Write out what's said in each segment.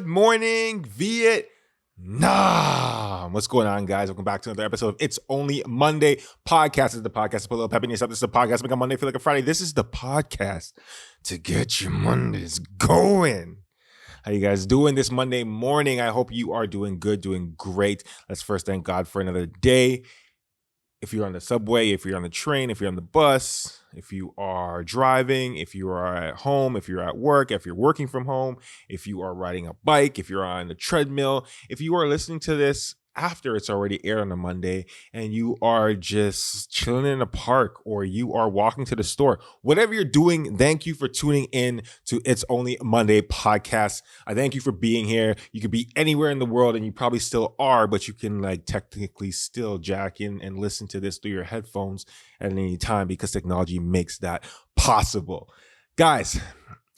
morning, Vietnam. What's going on, guys? Welcome back to another episode of It's Only Monday podcast. This is the podcast to put a little pep in yourself. This is the podcast to make a Monday feel like a Friday. This is the podcast to get your Mondays going. How you guys doing this Monday morning? I hope you are doing good, doing great. Let's first thank God for another day. If you're on the subway, if you're on the train, if you're on the bus, if you are driving, if you are at home, if you're at work, if you're working from home, if you are riding a bike, if you're on the treadmill, if you are listening to this after it's already aired on a Monday and you are just chilling in a park or you are walking to the store, whatever you're doing, thank you for tuning in to It's Only Monday podcast. I thank you for being here. You could be anywhere in the world and you probably still are, but you can technically still jack in and listen to this through your headphones at any time because technology makes that possible. Guys,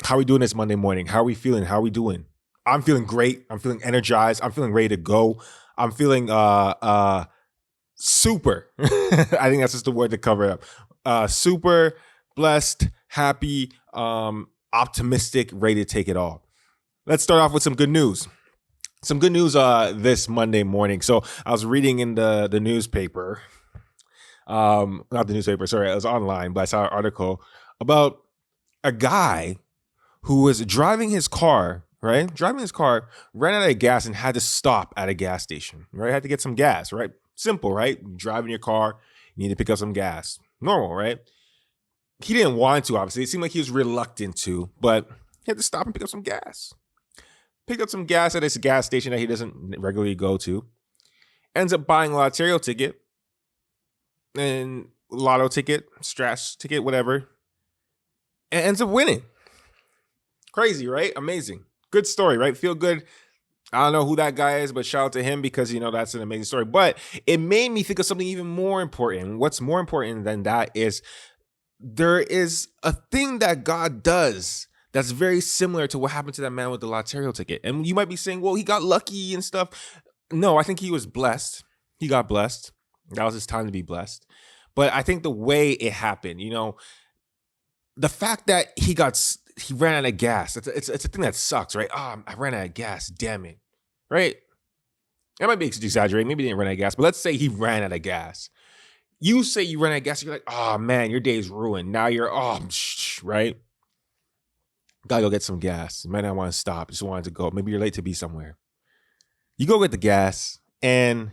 how are we doing this Monday morning? How are we feeling? How are we doing? I'm feeling great. I'm feeling energized. I'm feeling ready to go. I'm feeling super. I think that's just the word to cover it up. Super, blessed, happy, optimistic, ready to take it all. Let's start off with some good news. Some good news this Monday morning. So I was reading in the newspaper, not the newspaper, sorry, it was online, but I saw an article about a guy who was driving his car, right? Driving his car, ran out of gas and had to stop at a gas station, right? Had to get some gas, right? Simple, right? Driving your car, you need to pick up some gas. Normal, right? He didn't want to, obviously. It seemed like he was reluctant to, but he had to stop and pick up some gas. Picked up some gas at this gas station that he doesn't regularly go to. Ends up buying a lottery ticket and lotto ticket, scratch ticket, whatever. And ends up winning. Crazy, right? Amazing. Good story, right? Feel good. I don't know who that guy is, but shout out to him because, that's an amazing story. But it made me think of something even more important. What's more important than that is there is a thing that God does that's very similar to what happened to that man with the lottery ticket. And you might be saying, well, he got lucky and stuff. No, I think he was blessed. He got blessed. That was his time to be blessed. But I think the way it happened, the fact that he ran out of gas. It's a thing that sucks, right? I ran out of gas. Damn it. Right? That might be exaggerating. Maybe he didn't run out of gas, but let's say he ran out of gas. You say you ran out of gas. You're like, oh man, your day's ruined. Now you're, right? Gotta go get some gas. You might not want to stop. Just wanted to go. Maybe you're late to be somewhere. You go get the gas, and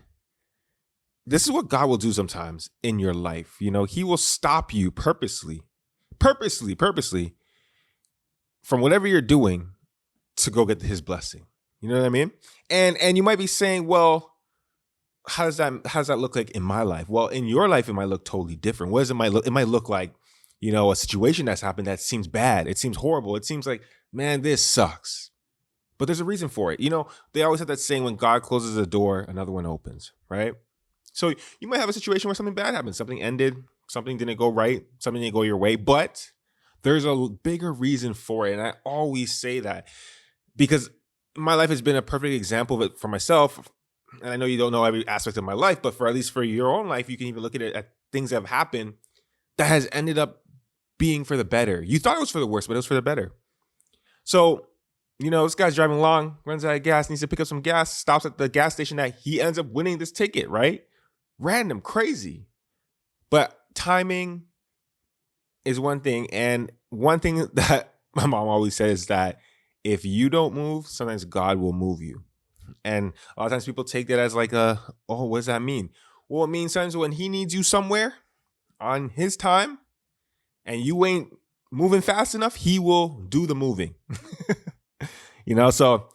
this is what God will do sometimes in your life. He will stop you purposely from whatever you're doing to go get his blessing. You know what I mean? And you might be saying, well, how does that look like in my life? Well, in your life, it might look totally different. What does it might look? It might look like, a situation that's happened that seems bad. It seems horrible. It seems like, man, this sucks. But there's a reason for it. They always have that saying, when God closes a door, another one opens, right? So you might have a situation where something bad happened. Something ended. Something didn't go right. Something didn't go your way. But there's a bigger reason for it. And I always say that because my life has been a perfect example of it for myself. And I know you don't know every aspect of my life, but at least for your own life, you can even look at it at things that have happened that has ended up being for the better. You thought it was for the worst, but it was for the better. So, this guy's driving along, runs out of gas, needs to pick up some gas, stops at the gas station that he ends up winning this ticket, right? Random, crazy. But timing is one thing. And one thing that my mom always says is that if you don't move, sometimes God will move you. And a lot of times people take that as what does that mean? Well, it means sometimes when he needs you somewhere on his time and you ain't moving fast enough, he will do the moving. So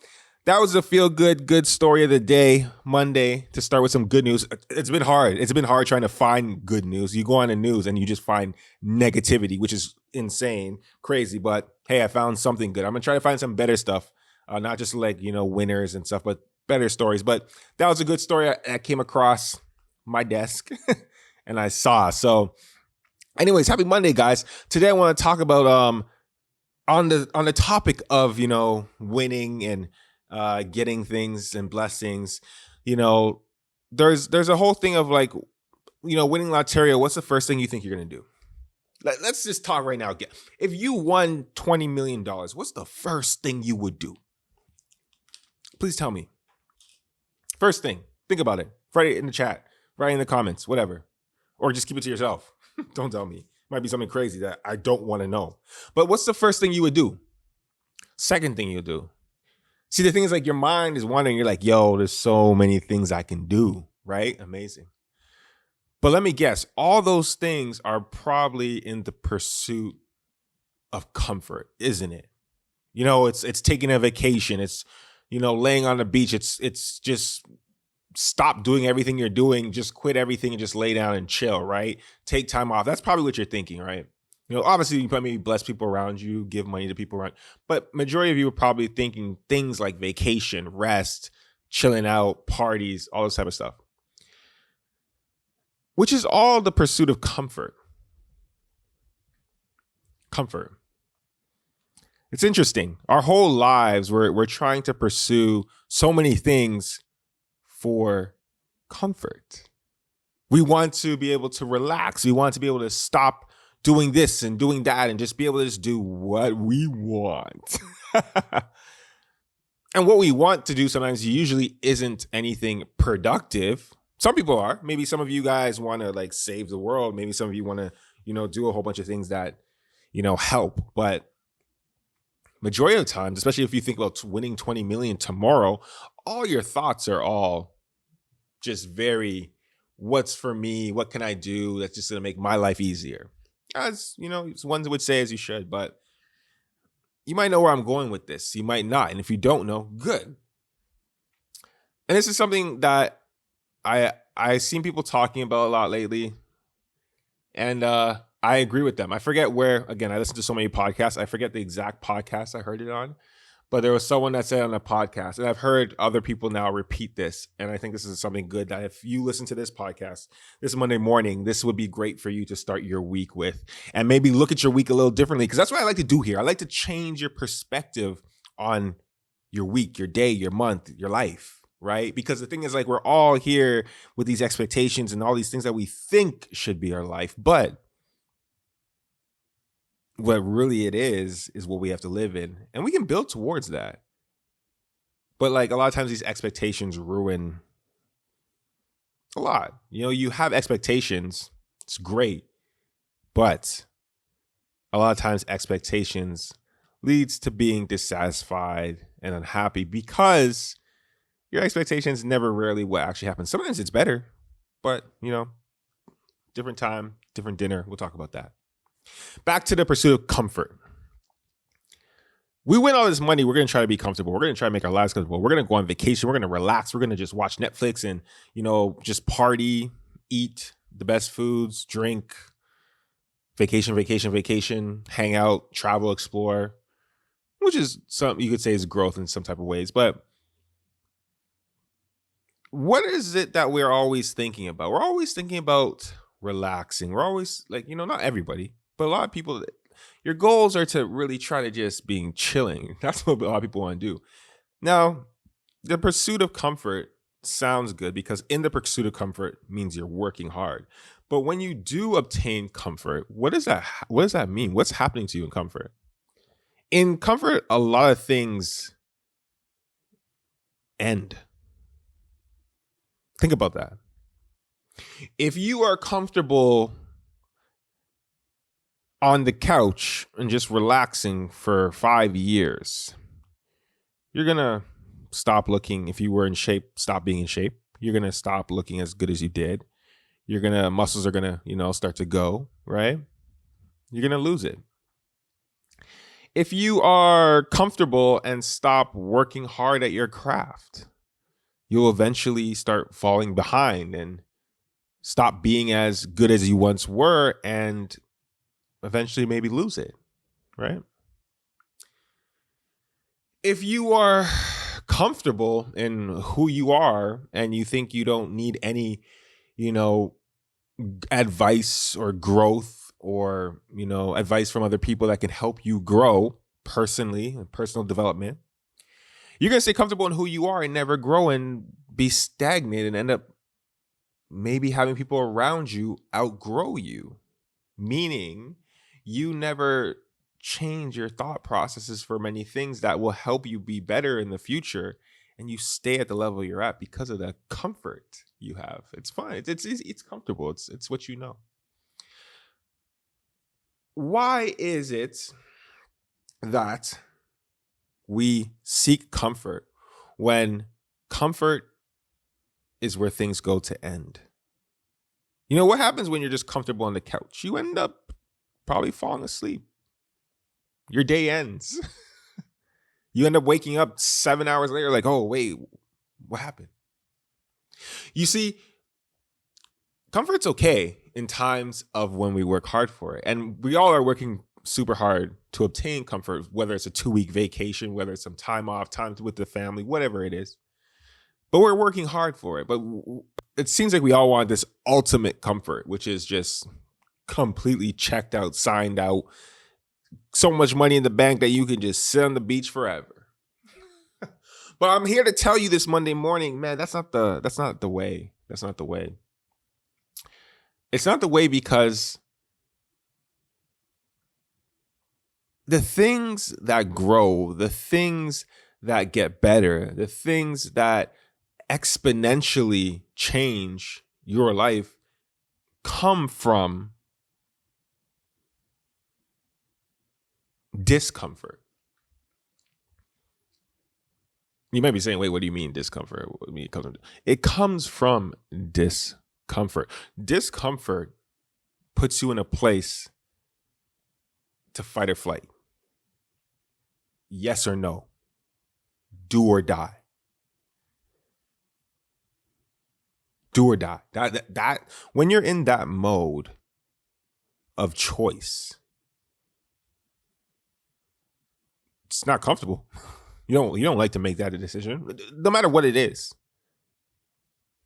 that was a good story of the day, Monday, to start with some good news. It's been hard. It's been hard trying to find good news. You go on the news and you just find negativity, which is insane, crazy. But hey, I found something good. I'm going to try to find some better stuff, not just winners and stuff, but better stories. But that was a good story I came across my desk and I saw. So anyways, happy Monday, guys. Today I want to talk about on the topic of, winning and getting things and blessings. There's a whole thing of winning lottery. What's the first thing you think you're going to do? Let's just talk right now. If you won $20 million, what's the first thing you would do? Please tell me. First thing, think about it. Write it in the chat, write it in the comments, whatever. Or just keep it to yourself. Don't tell me. It might be something crazy that I don't want to know. But what's the first thing you would do? Second thing you would do? See, the thing is, like, your mind is wondering, you're like, yo, there's so many things I can do, right? Amazing. But let me guess, all those things are probably in the pursuit of comfort, isn't it? It's taking a vacation. It's, laying on the beach. It's just stop doing everything you're doing, just quit everything and just lay down and chill, right? Take time off. That's probably what you're thinking, right? Obviously you probably bless people around you, give money to people around, but majority of you are probably thinking things like vacation, rest, chilling out, parties, all this type of stuff, which is all the pursuit of comfort. Comfort. It's interesting. Our whole lives, we're trying to pursue so many things for comfort. We want to be able to relax. We want to be able to stop doing this and doing that and just be able to just do what we want. And what we want to do sometimes usually isn't anything productive. Some people are. Maybe some of you guys want to like save the world. Maybe some of you want to, do a whole bunch of things that, help. But majority of the times, especially if you think about winning 20 million tomorrow, all your thoughts are all just very, what's for me? What can I do that's just going to make my life easier? As, one would say, as you should, but you might know where I'm going with this. You might not. And if you don't know, good. And this is something that I've seen people talking about a lot lately. And I agree with them. I forget where, again, I listen to so many podcasts. I forget the exact podcast I heard it on. But there was someone that said on a podcast, and I've heard other people now repeat this, and I think this is something good that if you listen to this podcast this Monday morning, this would be great for you to start your week with, and maybe look at your week a little differently, because that's what I like to do here. I like to change your perspective on your week, your day, your month, your life, right? Because the thing is, like, we're all here with these expectations and all these things that we think should be our life, but what really it is what we have to live in, and we can build towards that. But like a lot of times these expectations ruin a lot. You have expectations, it's great, but a lot of times expectations leads to being dissatisfied and unhappy because your expectations never really what actually happens. Sometimes it's better, but different time, different dinner. We'll talk about that. Back to the pursuit of comfort. We win all this money. We're going to try to be comfortable. We're going to try to make our lives comfortable. We're going to go on vacation. We're going to relax. We're going to just watch Netflix and, just party, eat the best foods, drink, vacation, hang out, travel, explore, which is something you could say is growth in some type of ways. But what is it that we're always thinking about? We're always thinking about relaxing. We're always like, not everybody, but a lot of people, your goals are to really try to just being chilling. That's what a lot of people want to do. Now, the pursuit of comfort sounds good because in the pursuit of comfort means you're working hard. But when you do obtain comfort, what does that mean? What's happening to you in comfort? In comfort, a lot of things end. Think about that. If you are comfortable on the couch and just relaxing for 5 years, you're going to stop looking. If you were in shape, stop being in shape. You're going to stop looking as good as you did. Muscles are going to, start to go, right? You're going to lose it. If you are comfortable and stop working hard at your craft, you'll eventually start falling behind and stop being as good as you once were and eventually maybe lose it, right? If you are comfortable in who you are and you think you don't need any, advice or growth or, advice from other people that can help you grow personally and personal development, you're going to stay comfortable in who you are and never grow and be stagnant and end up maybe having people around you outgrow you, meaning you never change your thought processes for many things that will help you be better in the future and you stay at the level you're at because of the comfort you have. It's fine. It's easy. It's comfortable. It's what you know. Why is it that we seek comfort when comfort is where things go to end? You know, what happens when you're just comfortable on the couch? You end up probably falling asleep. Your day ends. You end up waking up 7 hours later like, oh, wait, what happened? You see, comfort's okay in times of when we work hard for it. And we all are working super hard to obtain comfort, whether it's a 2-week vacation, whether it's some time off, time with the family, whatever it is. But we're working hard for it. But it seems like we all want this ultimate comfort, which is just completely checked out, signed out, so much money in the bank that you can just sit on the beach forever. But I'm here to tell you this Monday morning, man, that's not the way. That's not the way. It's not the way because the things that grow, the things that get better, the things that exponentially change your life come from discomfort. You might be saying, wait, what do you mean discomfort? What do you mean it comes from discomfort. Discomfort puts you in a place to fight or flight. Yes or no. Do or die. Do or die. That when you're in that mode of choice, it's not comfortable. You don't like to make that a decision, no matter what it is.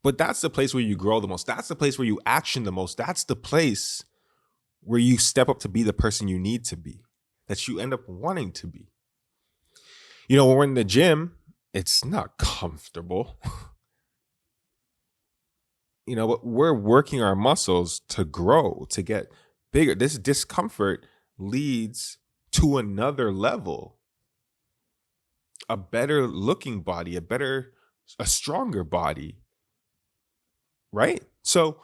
But that's the place where you grow the most. That's the place where you action the most. That's the place where you step up to be the person you need to be, that you end up wanting to be. You know, when we're in the gym, it's not comfortable. You know, but we're working our muscles to grow, to get bigger. This discomfort leads to another level. A better looking body, a stronger body, right? So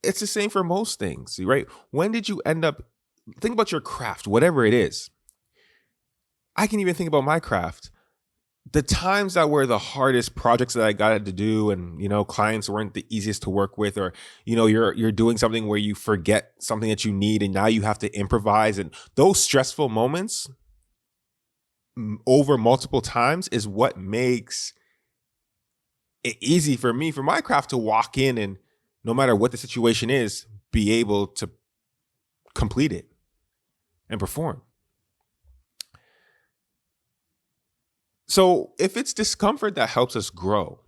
it's the same for most things, right? When did you end up, think about your craft, whatever it is. I can even think about my craft. The times that were the hardest projects that I got to do, and, you know, clients weren't the easiest to work with, or, you know, you're doing something where you forget something that you need and now you have to improvise, and those stressful moments over multiple times is what makes it easy for me, for my craft, to walk in and no matter what the situation is, be able to complete it and perform. So if it's discomfort that helps us grow,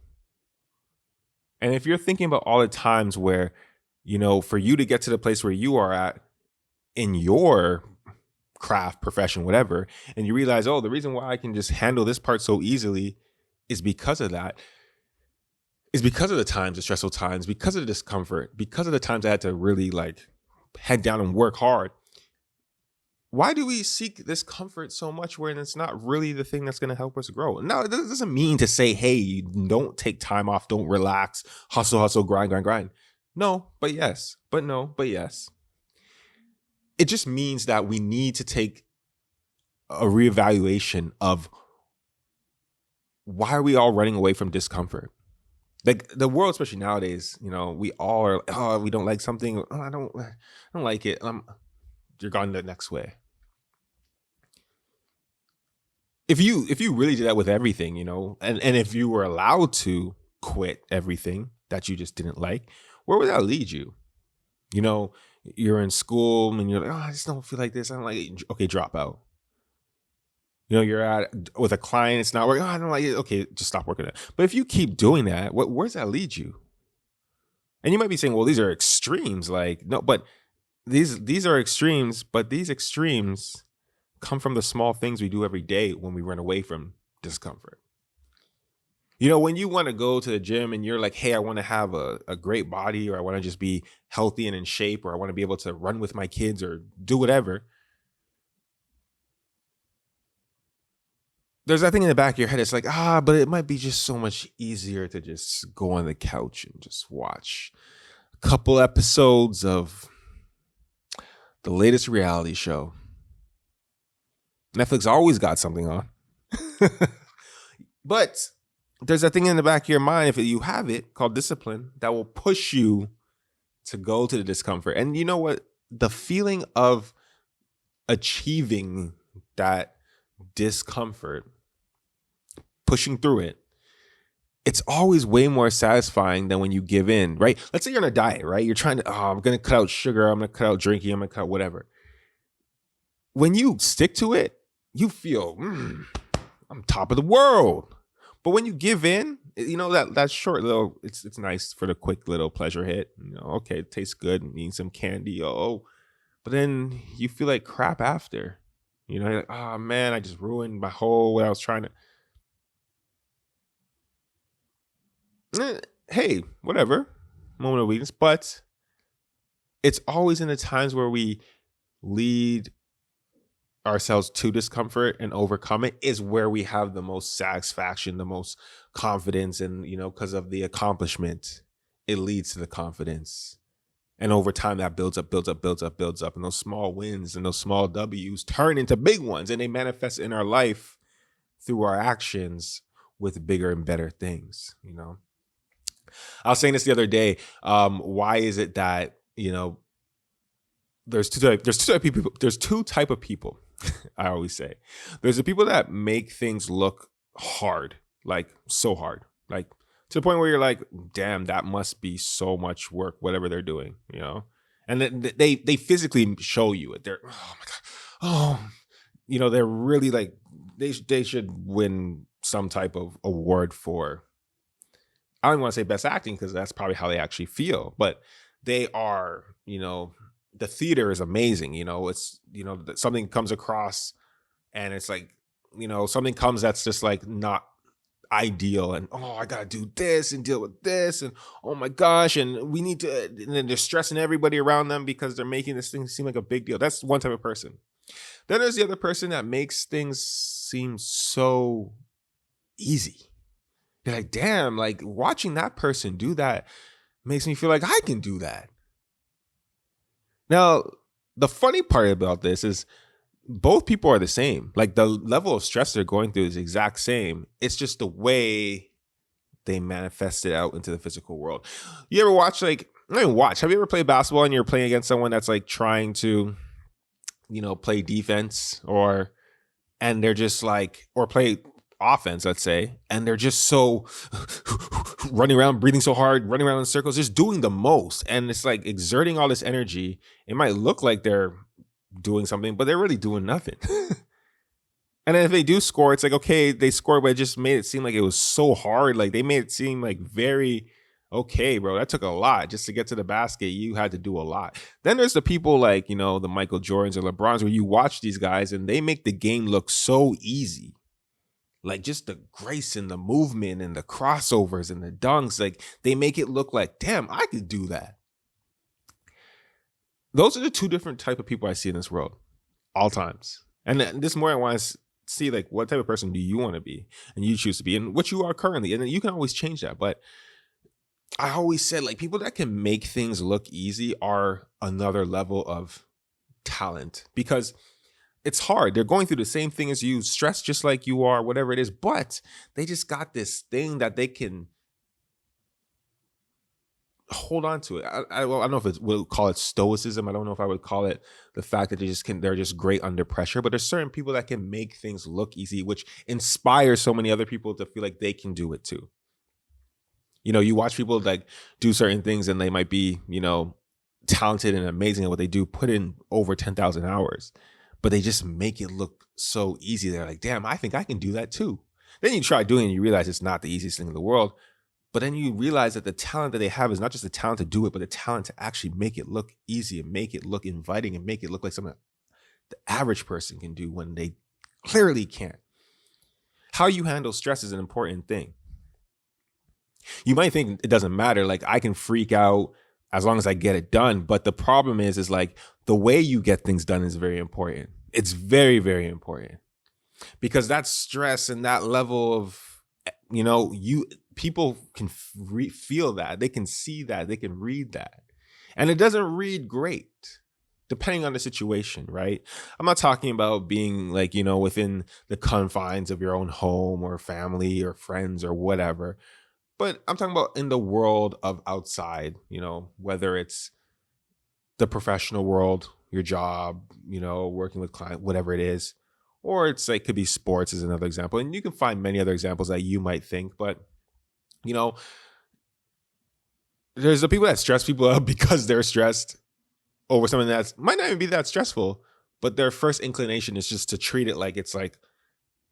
and if you're thinking about all the times where, you know, for you to get to the place where you are at in your craft, profession, whatever, and you realize, oh, the reason why I can just handle this part so easily is because of that, is because of the times, the stressful times, because of the discomfort, because of the times I had to really like head down and work hard. Why do we seek this comfort so much when it's not really the thing that's going to help us grow? Now, it doesn't mean to say, hey, don't take time off, don't relax, hustle, grind. No, but yes, but no, but yes. It just means that we need to take a reevaluation of why are we all running away from discomfort? Like the world, especially nowadays, you know, we all are, oh, we don't like something. Oh, I don't like it. You're gone the next way. If you really did that with everything, you know, and if you were allowed to quit everything that you just didn't like, where would that lead you? You know, you're in school and you're like, oh, I just don't feel like this. I don't like it. Okay, drop out. You know, you're with a client, it's not working. Oh, I don't like it. Okay, just stop working it. But if you keep doing that, where's that lead you? And you might be saying, well, these are extremes. Like, no, but these are extremes, but these extremes come from the small things we do every day when we run away from discomfort. You know, when you want to go to the gym and you're like, hey, I want to have a great body, or I want to just be healthy and in shape, or I want to be able to run with my kids or do whatever. there's that thing in the back of your head. It's like, but it might be just so much easier to just go on the couch and just watch a couple episodes of the latest reality show. Netflix always got something on. But there's that thing in the back of your mind, if you have it, called discipline, that will push you to go to the discomfort. And you know what? The feeling of achieving that discomfort, pushing through it, it's always way more satisfying than when you give in, right? Let's say you're on a diet, right? You're trying to, I'm going to cut out sugar. I'm going to cut out drinking. I'm going to cut out whatever. When you stick to it, you feel, I'm top of the world. But when you give in, you know, that short little, it's nice for the quick little pleasure hit. You know, okay, it tastes good and eating some candy. But then you feel like crap after. You know, you're like, oh man, I just ruined my whole what I was trying to. Hey, whatever. Moment of weakness. But it's always in the times where we lead ourselves to discomfort and overcome it is where we have the most satisfaction, the most confidence. And, you know, because of the accomplishment, it leads to the confidence. And over time, that builds up. And those small wins and those small W's turn into big ones. And they manifest in our life through our actions with bigger and better things. You know, I was saying this the other day. Why is it that, you know, there's two type of people. I always say there's the people that make things look hard, like so hard, like to the point where you're like, damn, that must be so much work, whatever they're doing, you know? And then they physically show you it. They're, oh my God. You know, they're really like, they should win some type of award for, I don't want to say best acting because that's probably how they actually feel, but they are, you know, the theater is amazing. You know, it's, you know, something comes across and it's like, you know, something comes that's just like not ideal. And, I got to do this and deal with this. And, oh my gosh. And we need to, and then they're stressing everybody around them because they're making this thing seem like a big deal. That's one type of person. Then there's the other person that makes things seem so easy. You're like, damn, like watching that person do that makes me feel like I can do that. Now, the funny part about this is both people are the same. Like the level of stress they're going through is the exact same. It's just the way they manifest it out into the physical world. You ever watch, like, not even watch, have you ever played basketball and you're playing against someone that's like trying to, you know, play defense and they're just like, or play offense, let's say, and they're just so running around, breathing so hard, running around in circles, just doing the most. And it's like exerting all this energy. It might look like they're doing something, but they're really doing nothing. And then if they do score, it's like, okay, they scored, but it just made it seem like it was so hard. Like they made it seem like very, okay, bro, that took a lot just to get to the basket. You had to do a lot. Then there's the people like, you know, the Michael Jordans or LeBrons, where you watch these guys and they make the game look so easy. Like just the grace and the movement and the crossovers and the dunks, like they make it look like, damn, I could do that. Those are the two different type of people I see in this world, all times. And this more I want to see, like, what type of person do you want to be and you choose to be and what you are currently. And then you can always change that. But I always said, like, people that can make things look easy are another level of talent, because it's hard. They're going through the same thing as you, stressed just like you are, whatever it is, but they just got this thing that they can hold on to it. I don't know if we'll call it stoicism. I don't know if I would call it the fact that they're just great under pressure, but there's certain people that can make things look easy, which inspires so many other people to feel like they can do it too. You know, you watch people like do certain things and they might be, you know, talented and amazing at what they do, put in over 10,000 hours, but they just make it look so easy. They're like, damn, I think I can do that too. Then you try doing it and you realize it's not the easiest thing in the world. But then you realize that the talent that they have is not just the talent to do it, but the talent to actually make it look easy and make it look inviting and make it look like something the average person can do when they clearly can't. How you handle stress is an important thing. You might think it doesn't matter. Like, I can freak out as long as I get it done. But the problem is like the way you get things done is very important. It's very, very important. because that stress and that level of, people can feel that, they can see that, they can read that, and it doesn't read great depending on the situation, right? I'm not talking about being like, within the confines of your own home or family or friends or whatever, but I'm talking about in the world of outside, whether it's the professional world, your job, working with client, whatever it is, or it's like, could be sports is another example. And you can find many other examples that you might think, but you know, there's the people that stress people out because they're stressed over something that might not even be that stressful, but their first inclination is just to treat it like it's like,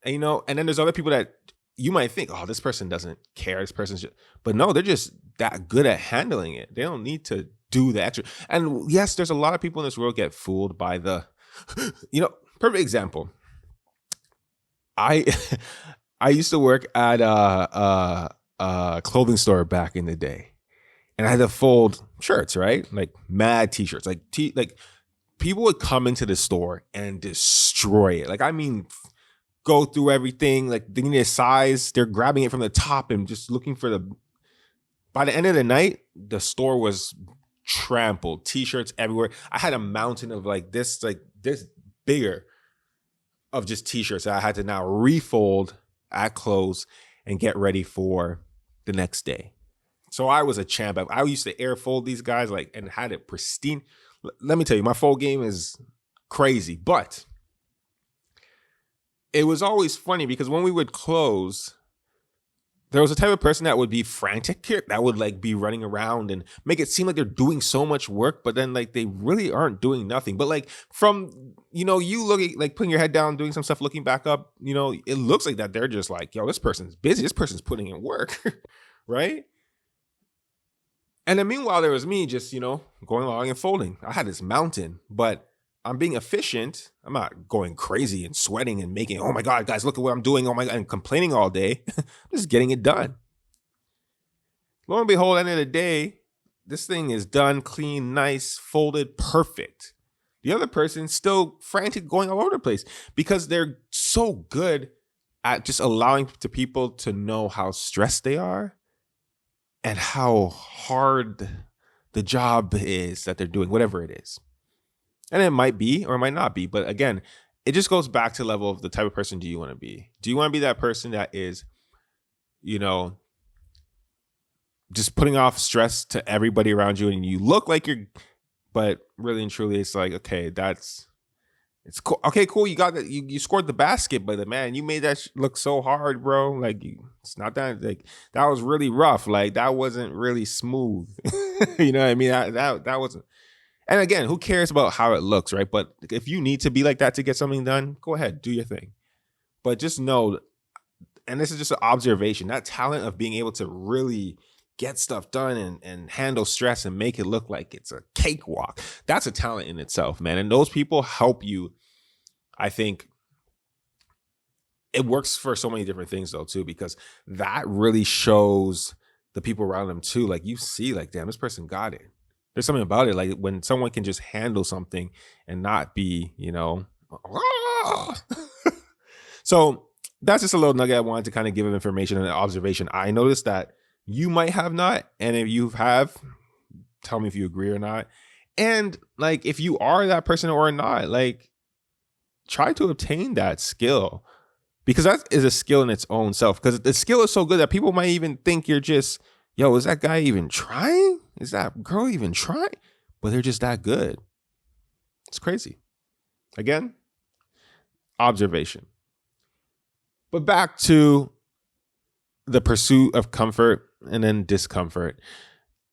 and then there's other people that you might think, oh, this person doesn't care. This person's just, but no, they're just that good at handling it. They don't need to do the extra. And yes, there's a lot of people in this world get fooled by the, perfect example. I used to work at a clothing store back in the day. And I had to fold shirts, right? Like mad t-shirts. Like people would come into the store and destroy it. Like, I mean, go through everything. Like, they need a size. They're grabbing it from the top and just looking for by the end of the night, the store was trampled. T-shirts everywhere. I had a mountain of this bigger of just t-shirts that I had to now refold at close and get ready for the next day. So I was a champ. I used to air fold these guys and had it pristine. Let me tell you, my fold game is crazy, but it was always funny because when we would close, there was a type of person that would be frantic here, that would be running around and make it seem like they're doing so much work, but then they really aren't doing nothing. But from, you looking, putting your head down, doing some stuff, looking back up, it looks like that they're just yo, this person's busy. This person's putting in work, right? And then meanwhile, there was me just, going along and folding. I had this mountain, but I'm being efficient. I'm not going crazy and sweating and making, oh my God, guys, look at what I'm doing. Oh my God, and complaining all day. I'm just getting it done. Lo and behold, at the end of the day, this thing is done, clean, nice, folded, perfect. The other person's still frantic, going all over the place because they're so good at just allowing people to know how stressed they are and how hard the job is that they're doing, whatever it is. And it might be or it might not be. But again, it just goes back to the level of the type of person do you want to be? Do you want to be that person that is, just putting off stress to everybody around you and you look like you're, but really and truly it's like, okay, it's cool. Okay, cool. You got that. You scored the basket, but man, you made that look so hard, bro. It's not that that was really rough. That wasn't really smooth. You know what I mean? That wasn't. And again, who cares about how it looks, right? But if you need to be like that to get something done, go ahead, do your thing. But just know, and this is just an observation, that talent of being able to really get stuff done and handle stress and make it look like it's a cakewalk. That's a talent in itself, man. And those people help you. I think it works for so many different things though, too, because that really shows the people around them too. You see, damn, this person got it. There's something about it. When someone can just handle something and not be, So that's just a little nugget I wanted to kind of give of information and observation. I noticed that you might have not. And if you have, tell me if you agree or not. And if you are that person or not, try to obtain that skill, because that is a skill in its own self. Because the skill is so good that people might even think you're just, yo, is that guy even trying? Is that girl even trying? But they're just that good. It's crazy. Again, observation. But back to the pursuit of comfort and then discomfort.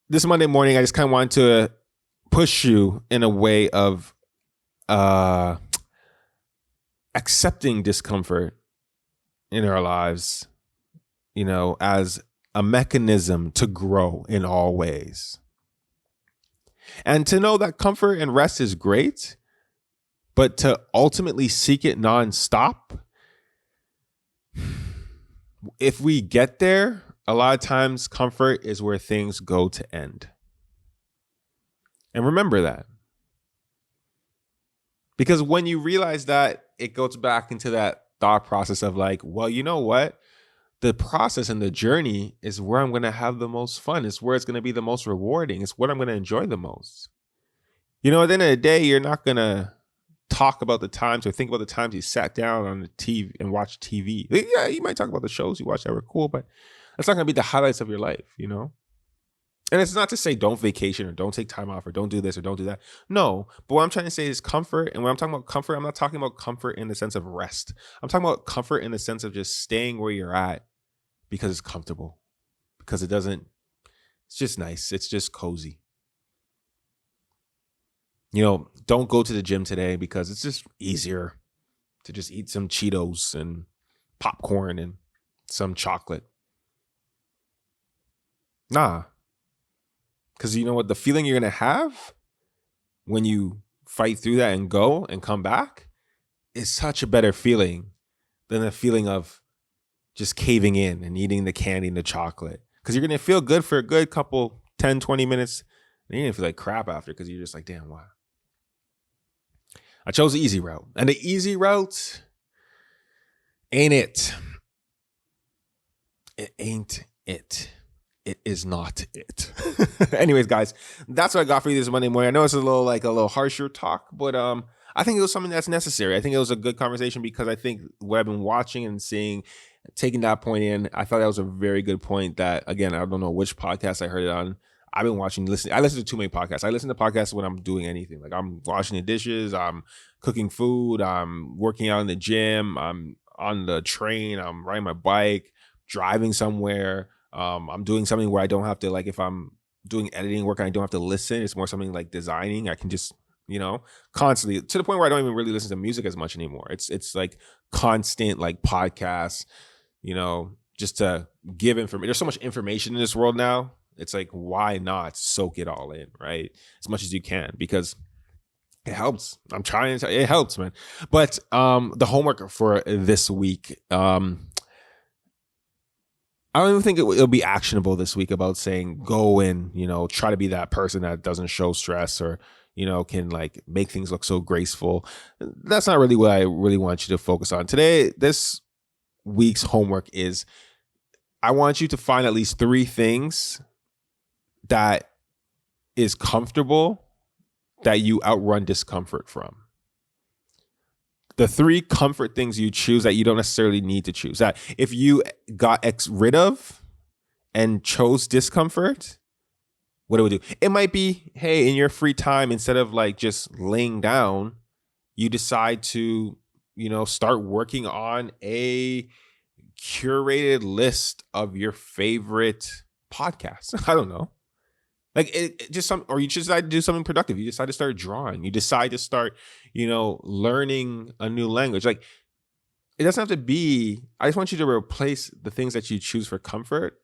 This Monday morning, I just kind of wanted to push you in a way of accepting discomfort in our lives, as a mechanism to grow in all ways. And to know that comfort and rest is great, but to ultimately seek it nonstop, if we get there, a lot of times comfort is where things go to end. And remember that. Because when you realize that, it goes back into that thought process of like, well, you know what? The process and the journey is where I'm going to have the most fun. It's where it's going to be the most rewarding. It's what I'm going to enjoy the most. You know, at the end of the day, you're not going to talk about the times or think about the times you sat down on the TV and watched TV. Yeah, you might talk about the shows you watched that were cool, but that's not going to be the highlights of your life, you know? And it's not to say don't vacation or don't take time off or don't do this or don't do that. No, but what I'm trying to say is comfort. And when I'm talking about comfort, I'm not talking about comfort in the sense of rest. I'm talking about comfort in the sense of just staying where you're at because it's comfortable, because it's just nice. It's just cozy. You know, don't go to the gym today because it's just easier to just eat some Cheetos and popcorn and some chocolate. Nah. Because you know what? The feeling you're going to have when you fight through that and go and come back is such a better feeling than the feeling of just caving in and eating the candy and the chocolate. Because you're going to feel good for a good couple, 10, 20 minutes. And you're going to feel like crap after because you're just like, damn, wow. I chose the easy route. And the easy route ain't it. It ain't it. It is not it. Anyways, guys, that's what I got for you this Monday morning. I know it's a little harsher talk, but I think it was something that's necessary. I think it was a good conversation because I think what I've been watching and seeing, taking that point in, I thought that was a very good point that, again, I don't know which podcast I heard it on. I've been listening. I listen to too many podcasts. I listen to podcasts when I'm doing anything. Like I'm washing the dishes, I'm cooking food, I'm working out in the gym, I'm on the train, I'm riding my bike, driving somewhere. I'm doing something where I don't have to, like, if I'm doing editing work and I don't have to listen, it's more something like designing. I can just, you know, constantly, to the point where I don't even really listen to music as much anymore. It's like constant like podcasts, you know, just to give information. There's so much information in this world now. It's like, why not soak it all in, right? As much as you can, because it helps. I'm trying to, it helps, man. But the homework for this week, I don't even think it'll be actionable this week about saying go and, you know, try to be that person that doesn't show stress or, you know, can like make things look so graceful. That's not really what I really want you to focus on. Today, this week's homework is I want you to find at least 3 things that is comfortable that you outrun discomfort from. The 3 comfort things you choose that you don't necessarily need to choose. That if you got rid of and chose discomfort, what do we do? It might be, hey, in your free time, instead of like just laying down, you decide to, you know, start working on a curated list of your favorite podcasts. I don't know. Like it just or you just decide to do something productive. You decide to start drawing. You decide to start, you know, learning a new language. Like it doesn't have to be, I just want you to replace the things that you choose for comfort.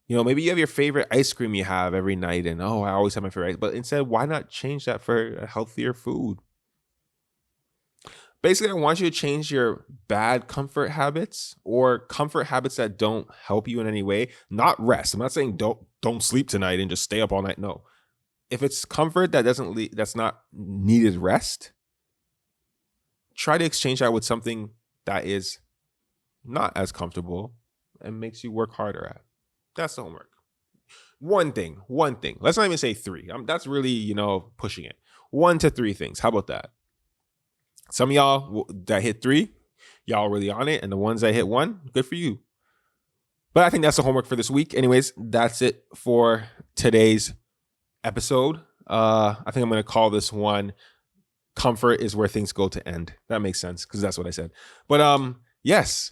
You know, maybe you have your favorite ice cream you have every night and, oh, I always have my favorite, but instead, why not change that for a healthier food? Basically, I want you to change your bad comfort habits or comfort habits that don't help you in any way. Not rest. I'm not saying don't sleep tonight and just stay up all night. No. If it's comfort that that's not needed rest, try to exchange that with something that is not as comfortable and makes you work harder at. That's the homework. One thing. Let's not even say 3. That's really, you know, pushing it. 1 to 3 things. How about that? Some of y'all that hit 3, y'all really on it. And the ones that hit 1, good for you. But I think that's the homework for this week. Anyways, that's it for today's episode. I think I'm going to call this one Comfort is Where Things Go to End. That makes sense because that's what I said. But yes,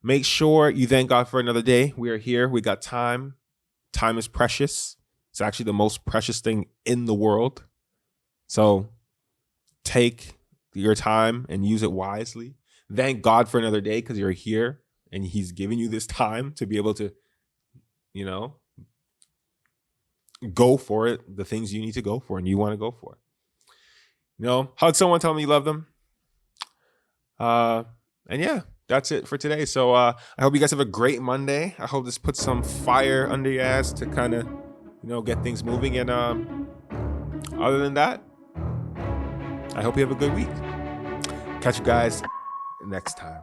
make sure you thank God for another day. We are here. We got time. Time is precious. It's actually the most precious thing in the world. So take your time and use it wisely. Thank God for another day because you're here and he's giving you this time to be able to, you know, go for it, the things you need to go for and you want to go for. You know, hug someone, tell them you love them. And yeah, that's it for today. So I hope you guys have a great Monday. I hope this puts some fire under your ass to kind of, you know, get things moving. And other than that, I hope you have a good week. Catch you guys next time.